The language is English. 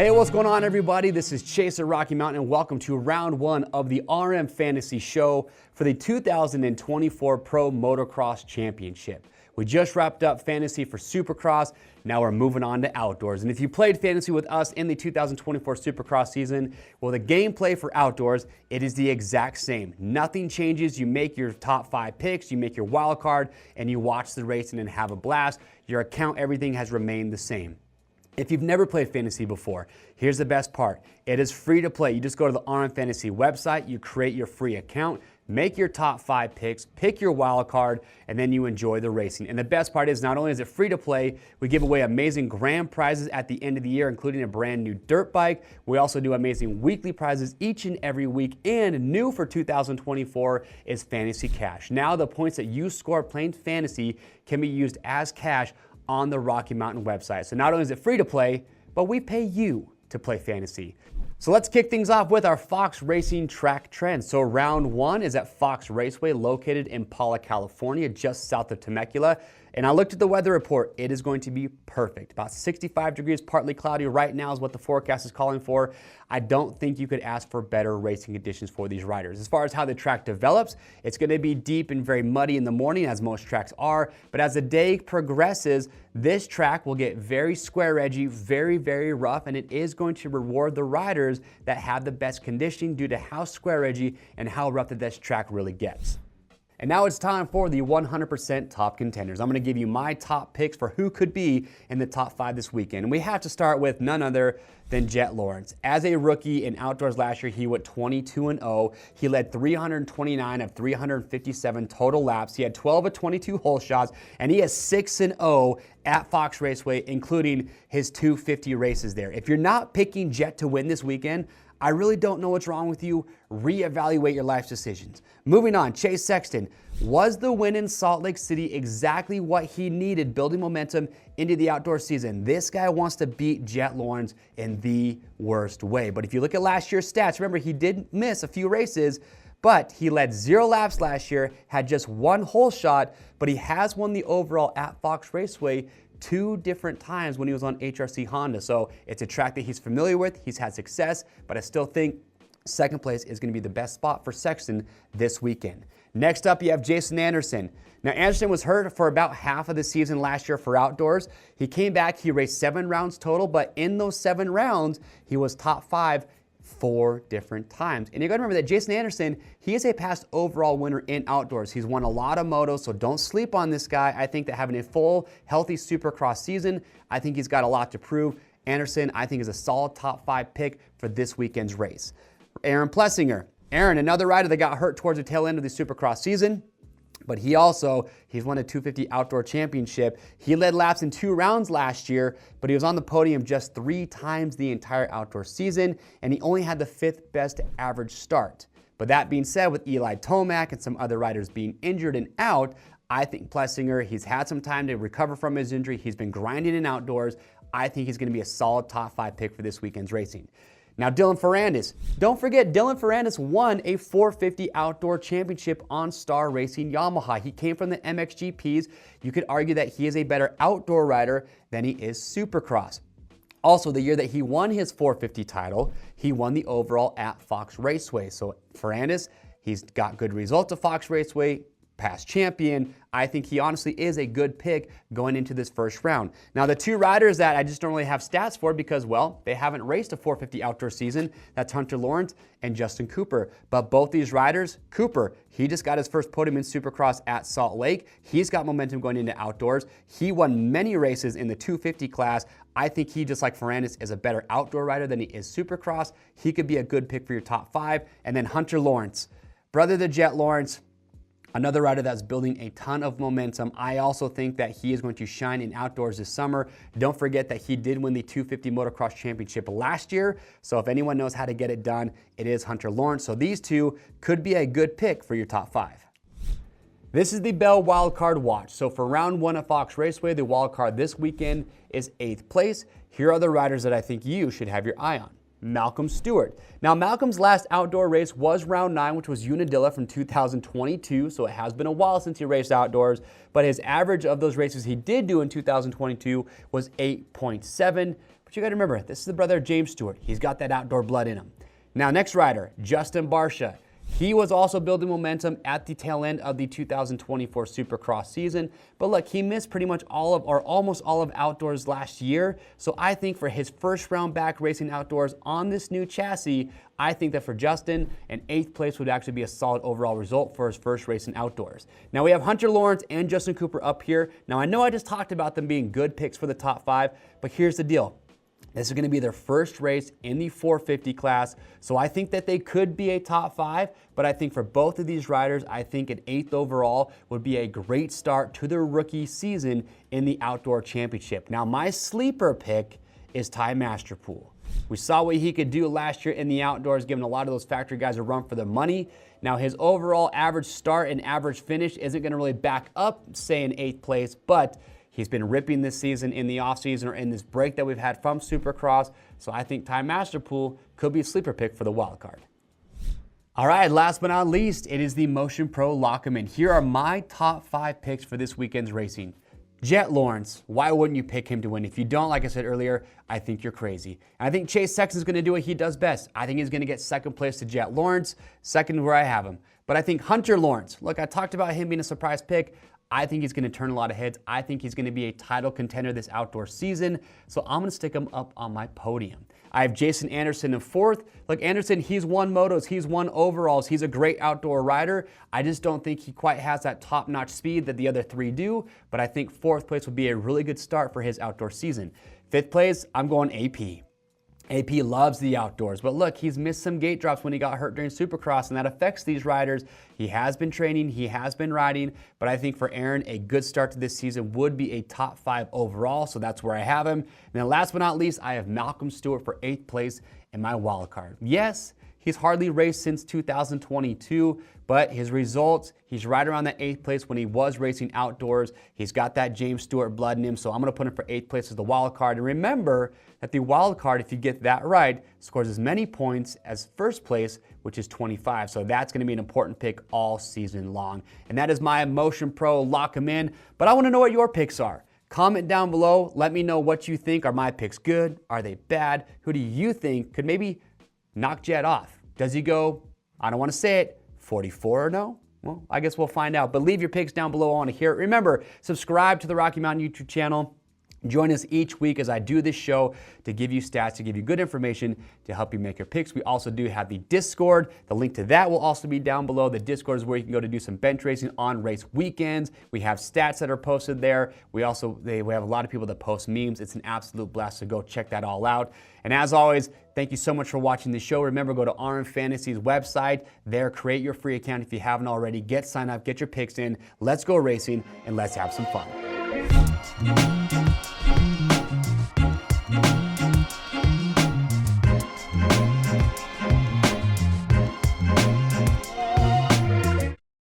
Hey, what's going on, everybody? This is Chase at Rocky Mountain, and welcome to round one of the RM Fantasy Show for the 2024 Pro Motocross Championship. We just wrapped up fantasy for Supercross. Now we're moving on to outdoors. And if you played fantasy with us in the 2024 Supercross season, well, the gameplay for outdoors, it is the exact same. Nothing changes. You make your top 5 picks, you make your wild card, and you watch the racing and have a blast. Your account, everything has remained the same. If you've never played fantasy before, here's the best part. It is free to play. You just go to the RM Fantasy website, you create your free account, make your top 5 picks, pick your wild card, and then you enjoy the racing. And the best part is not only is it free to play, we give away amazing grand prizes at the end of the year, including a brand new dirt bike. We also do amazing weekly prizes each and every week. And new for 2024 is Fantasy Cash. Now the points that you score playing fantasy can be used as cash on the Rocky Mountain website. So not only is it free to play, but we pay you to play fantasy. So let's kick things off with our Fox Racing track trends. So round one is at Fox Raceway, located in Paula, California, just south of Temecula. And I looked at the weather report. It is going to be perfect. About 65 degrees, partly cloudy right now is what the forecast is calling for. I don't think you could ask for better racing conditions for these riders. As far as how the track develops, it's going to be deep and very muddy in the morning, as most tracks are. But as the day progresses, this track will get very square edgy, very, very rough, and it is going to reward the riders that have the best conditioning due to how square edgy and how rough that this track really gets. And now it's time for the 100% top contenders. I'm going to give you my top picks for who could be in the top 5 this weekend. And we have to start with none other than Jett Lawrence. As a rookie in outdoors last year, he went 22-0. He led 329 of 357 total laps. He had 12 of 22 hole shots, and he has 6-0 at Fox Raceway, including his 250 races there. If you're not picking Jett to win this weekend, I really don't know what's wrong with you. Reevaluate your life decisions. Moving on, Chase Sexton. Was the win in Salt Lake City exactly what he needed, building momentum into the outdoor season? This guy wants to beat Jett Lawrence in the worst way. But if you look at last year's stats, remember he did miss a few races, but he led 0 laps last year, had just 1 hole shot, but he has won the overall at Fox Raceway 2 different times when he was on HRC Honda. So it's a track that he's familiar with, he's had success, but I still think second place is going to be the best spot for Sexton this weekend. Next up, you have Jason Anderson. Now, Anderson was hurt for about half of the season last year for outdoors. He came back, he raced 7 rounds total, but in those 7 rounds, he was top 5 4 different times. And you got to remember that Jason Anderson, he is a past overall winner in outdoors. He's won a lot of motos, so don't sleep on this guy. I think that having a full, healthy Supercross season, I think he's got a lot to prove. Anderson, I think, is a solid top 5 pick for this weekend's race. Aaron Plessinger. Aaron, another rider that got hurt towards the tail end of the Supercross season, but he's won a 250 outdoor championship. He led laps in 2 rounds last year, but he was on the podium just 3 times the entire outdoor season, and he only had the 5th best average start. But that being said, with Eli Tomac and some other riders being injured and out, I think Plessinger, he's had some time to recover from his injury. He's been grinding in outdoors. I think he's going to be a solid top 5 pick for this weekend's racing. Now, Dylan Ferrandis. Don't forget, Dylan Ferrandis won a 450 outdoor championship on Star Racing Yamaha. He came from the MXGPs. You could argue that he is a better outdoor rider than he is Supercross. Also, the year that he won his 450 title, he won the overall at Fox Raceway. So Ferrandis, he's got good results at Fox Raceway, past champion. I think he honestly is a good pick going into this first round. Now, the 2 riders that I just don't really have stats for because, well, they haven't raced a 450 outdoor season, that's Hunter Lawrence and Justin Cooper. But both these riders, Cooper, he just got his first podium in Supercross at Salt Lake. He's got momentum going into outdoors. He won many races in the 250 class. I think he, just like Ferrandis, is a better outdoor rider than he is Supercross. He could be a good pick for your top 5. And then Hunter Lawrence, brother to Jett Lawrence, another rider that's building a ton of momentum. I also think that he is going to shine in outdoors this summer. Don't forget that he did win the 250 Motocross Championship last year. So if anyone knows how to get it done, it is Hunter Lawrence. So these 2 could be a good pick for your top 5. This is the Bell Wildcard Watch. So for round 1 of Fox Raceway, the wildcard this weekend is 8th place. Here are the riders that I think you should have your eye on. Malcolm Stewart. Now, Malcolm's last outdoor race was round 9, which was Unadilla from 2022, so it has been a while since he raced outdoors, but his average of those races he did do in 2022 was 8.7. But you got to remember, this is the brother of James Stewart. He's got that outdoor blood in him. Now, next rider, Justin Barcia. He was also building momentum at the tail end of the 2024 Supercross season. But look, he missed pretty much all of, or almost all of outdoors last year. So I think for his first round back racing outdoors on this new chassis, I think that for Justin, an 8th place would actually be a solid overall result for his first race in outdoors. Now we have Hunter Lawrence and Justin Cooper up here. Now I know I just talked about them being good picks for the top 5, but here's the deal. This is going to be their first race in the 450 class, so I think that they could be a top 5, but I think for both of these riders, I think an 8th overall would be a great start to their rookie season in the Outdoor Championship. Now, my sleeper pick is Ty Masterpool. We saw what he could do last year in the outdoors, giving a lot of those factory guys a run for their money. Now, his overall average start and average finish isn't going to really back up, say, an 8th place, but he's been ripping this season in the offseason or in this break that we've had from Supercross. So I think Ty Masterpool could be a sleeper pick for the wild card. All right, last but not least, it is the Motion Pro Lock-'em-in. Here are my top 5 picks for this weekend's racing. Jett Lawrence, why wouldn't you pick him to win? If you don't, like I said earlier, I think you're crazy. And I think Chase Sexton's going to do what he does best. I think he's going to get 2nd place to Jett Lawrence, 2nd where I have him. But I think Hunter Lawrence, look, I talked about him being a surprise pick. I think he's going to turn a lot of heads. I think he's going to be a title contender this outdoor season. So I'm going to stick him up on my podium. I have Jason Anderson in 4th. Look, Anderson, he's won motos. He's won overalls. He's a great outdoor rider. I just don't think he quite has that top-notch speed that the other 3 do. But I think 4th place would be a really good start for his outdoor season. 5th place, I'm going AP. AP loves the outdoors, but look, he's missed some gate drops when he got hurt during Supercross, and that affects these riders. He has been training, he has been riding, but I think for Aaron, a good start to this season would be a top 5 overall, so that's where I have him. And then last but not least, I have Malcolm Stewart for 8th place in my wild card. Yes, he's hardly raced since 2022, but his results, he's right around that 8th place when he was racing outdoors. He's got that James Stewart blood in him, so I'm going to put him for 8th place as the wild card. And remember that the wild card, if you get that right, scores as many points as 1st place, which is 25. So that's going to be an important pick all season long. And that is my Motion Pro Lock-'em-in. But I want to know what your picks are. Comment down below. Let me know what you think. Are my picks good? Are they bad? Who do you think could maybe knock Jett off? Does he go, I don't want to say it, 44 or no? Well, I guess we'll find out. But leave your picks down below. I want to hear it. Remember, subscribe to the Rocky Mountain YouTube channel. Join us each week as I do this show to give you stats, to give you good information to help you make your picks. We also do have the Discord. The link to that will also be down below. The Discord is where you can go to do some bench racing on race weekends. We have stats that are posted there. We have a lot of people that post memes. It's an absolute blast, so go check that all out. And as always, thank you so much for watching the show. Remember, go to RM Fantasy's website. There, create your free account if you haven't already. Get signed up, get your picks in. Let's go racing, and let's have some fun.